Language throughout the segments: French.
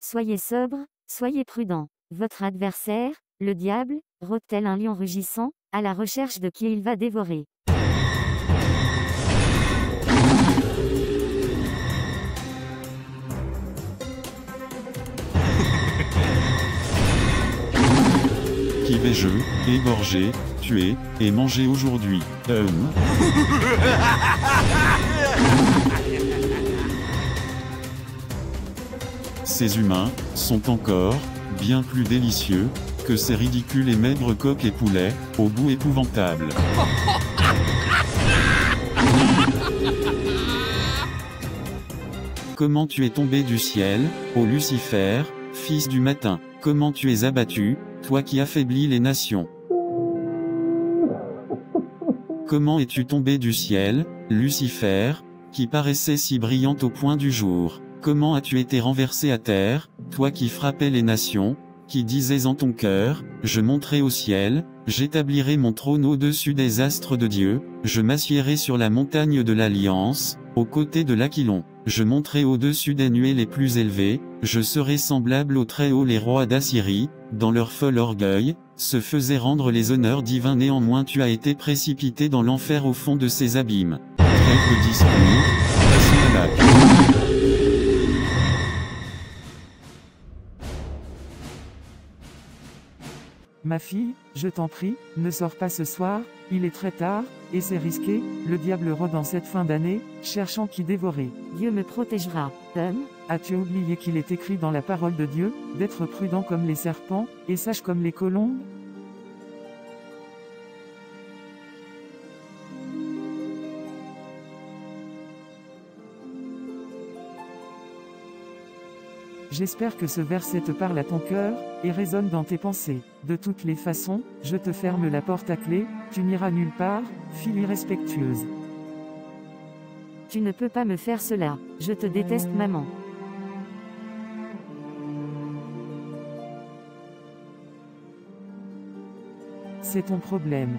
Soyez sobre, soyez prudent. Votre adversaire, le diable, rôde tel un lion rugissant, à la recherche de qui il va dévorer. Qui vais-je égorger, tuer et manger aujourd'hui? Ces humains sont encore bien plus délicieux que ces ridicules et maigres coqs et poulets, au goût épouvantable. Comment tu es tombé du ciel, ô Lucifer, fils du matin? Comment tu es abattu, toi qui affaiblis les nations? Comment es-tu tombé du ciel, Lucifer, qui paraissait si brillant au point du jour? Comment as-tu été renversé à terre, toi qui frappais les nations, qui disais en ton cœur, je monterai au ciel, j'établirai mon trône au-dessus des astres de Dieu, je m'assiérai sur la montagne de l'Alliance, aux côtés de l'Aquilon, je monterai au-dessus des nuées les plus élevées, je serai semblable aux Très-Hauts. Les rois d'Assyrie, dans leur fol orgueil, se faisaient rendre les honneurs divins. Néanmoins tu as été précipité dans l'enfer au fond de ces abîmes. Trêve de discours, passons à l'acte. Ma fille, je t'en prie, ne sors pas ce soir, il est très tard, et c'est risqué, le diable rôde en cette fin d'année, cherchant qui dévorer. Dieu me protégera. As-tu oublié qu'il est écrit dans la parole de Dieu, d'être prudent comme les serpents, et sage comme les colombes? J'espère que ce verset te parle à ton cœur, et résonne dans tes pensées. De toutes les façons, je te ferme la porte à clé, tu n'iras nulle part, fille irrespectueuse. Tu ne peux pas me faire cela, je te déteste maman. C'est ton problème.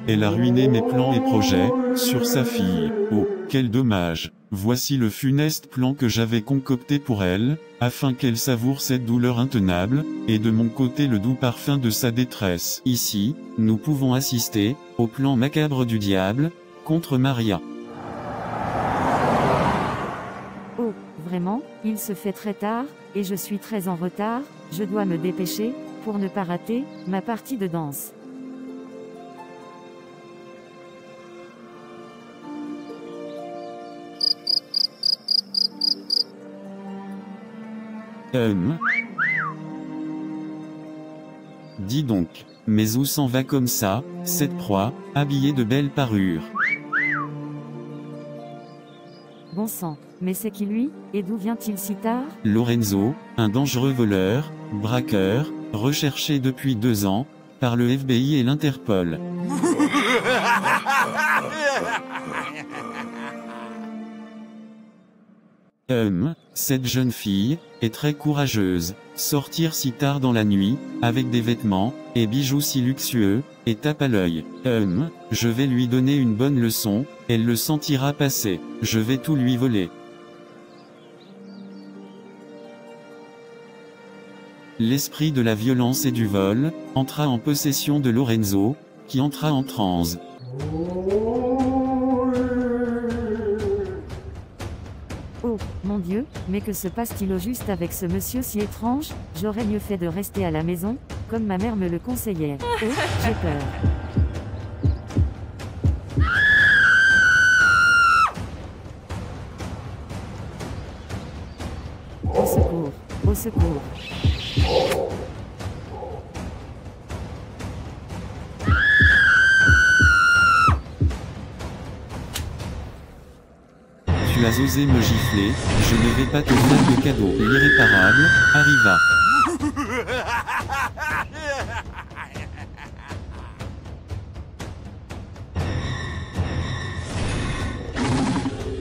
Elle a ruiné mes plans et projets, sur sa fille. Oh, quel dommage. Voici le funeste plan que j'avais concocté pour elle, afin qu'elle savoure cette douleur intenable, et de mon côté le doux parfum de sa détresse. Ici, nous pouvons assister, au plan macabre du diable, contre Maria. Oh, vraiment, il se fait très tard, et je suis très en retard, je dois me dépêcher, pour ne pas rater, ma partie de danse. Dis donc, mais où s'en va comme ça, cette proie, habillée de belles parures? Bon sang, mais c'est qui lui, et d'où vient-il si tard? Lorenzo, un dangereux voleur, braqueur, recherché depuis 2 ans, par le FBI et l'Interpol. Cette jeune fille, est très courageuse. Sortir si tard dans la nuit, avec des vêtements, et bijoux si luxueux, et tape à l'œil. Je vais lui donner une bonne leçon, elle le sentira passer. Je vais tout lui voler. L'esprit de la violence et du vol, entra en possession de Lorenzo, qui entra en transe. Oh, mon Dieu, mais que se passe-t-il au juste avec ce monsieur si étrange? J'aurais mieux fait de rester à la maison, comme ma mère me le conseillait. Oh, j'ai peur. Au secours, au secours. Tu as osé me gifler, je ne vais pas te faire de cadeau. L'irréparable, arriva.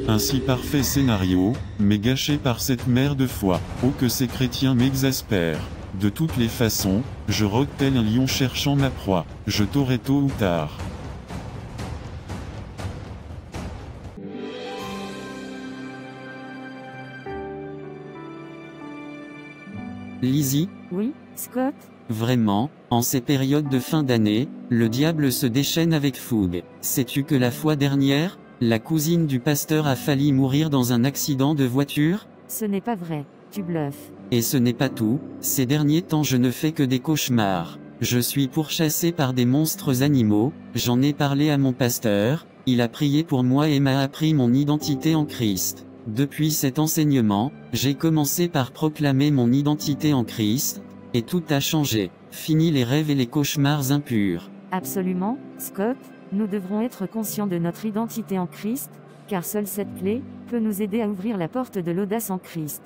Un si parfait scénario, mais gâché par cette mère de foi. Oh que ces chrétiens m'exaspèrent. De toutes les façons, je rôde tel un lion cherchant ma proie. Je t'aurai tôt ou tard. Lizzie, Oui, Scott? vraiment, en ces périodes de fin d'année, le diable se déchaîne avec fougue. Sais-tu que la fois dernière, la cousine du pasteur a failli mourir dans un accident de voiture? Ce n'est pas vrai, tu bluffes. Et ce n'est pas tout, ces derniers temps je ne fais que des cauchemars. Je suis pourchassé par des monstres animaux, j'en ai parlé à mon pasteur, il a prié pour moi et m'a appris mon identité en Christ. Depuis cet enseignement, j'ai commencé par proclamer mon identité en Christ, et tout a changé. Fini les rêves et les cauchemars impurs. Absolument, Scott, nous devrons être conscients de notre identité en Christ, car seule cette clé peut nous aider à ouvrir la porte de l'audace en Christ.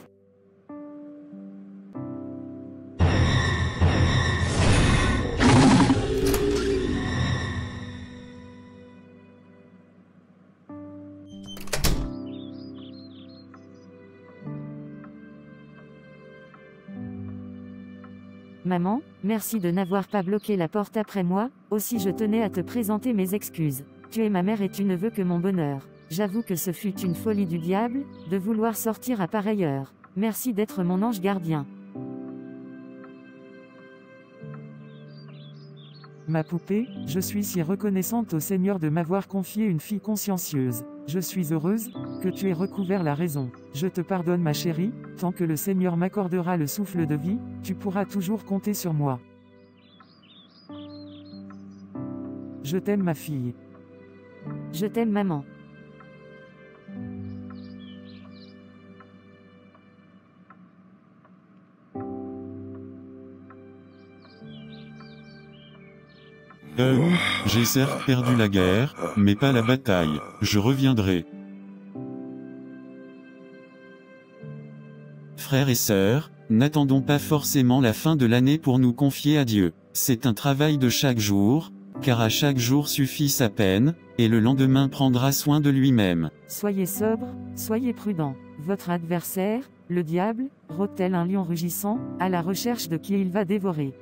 Maman, merci de n'avoir pas bloqué la porte après moi, aussi je tenais à te présenter mes excuses. Tu es ma mère et tu ne veux que mon bonheur. J'avoue que ce fut une folie du diable, de vouloir sortir à pareille heure. Merci d'être mon ange gardien. Ma poupée, je suis si reconnaissante au Seigneur de m'avoir confié une fille consciencieuse. Je suis heureuse que tu aies recouvert la raison. Je te pardonne ma chérie, tant que le Seigneur m'accordera le souffle de vie, tu pourras toujours compter sur moi. Je t'aime ma fille. Je t'aime maman. J'ai certes perdu la guerre, mais pas la bataille. Je reviendrai. Frères et sœurs, n'attendons pas forcément la fin de l'année pour nous confier à Dieu. C'est un travail de chaque jour, car à chaque jour suffit sa peine, et le lendemain prendra soin de lui-même. Soyez sobre, soyez prudents. Votre adversaire, le diable, rôde tel un lion rugissant, à la recherche de qui il va dévorer.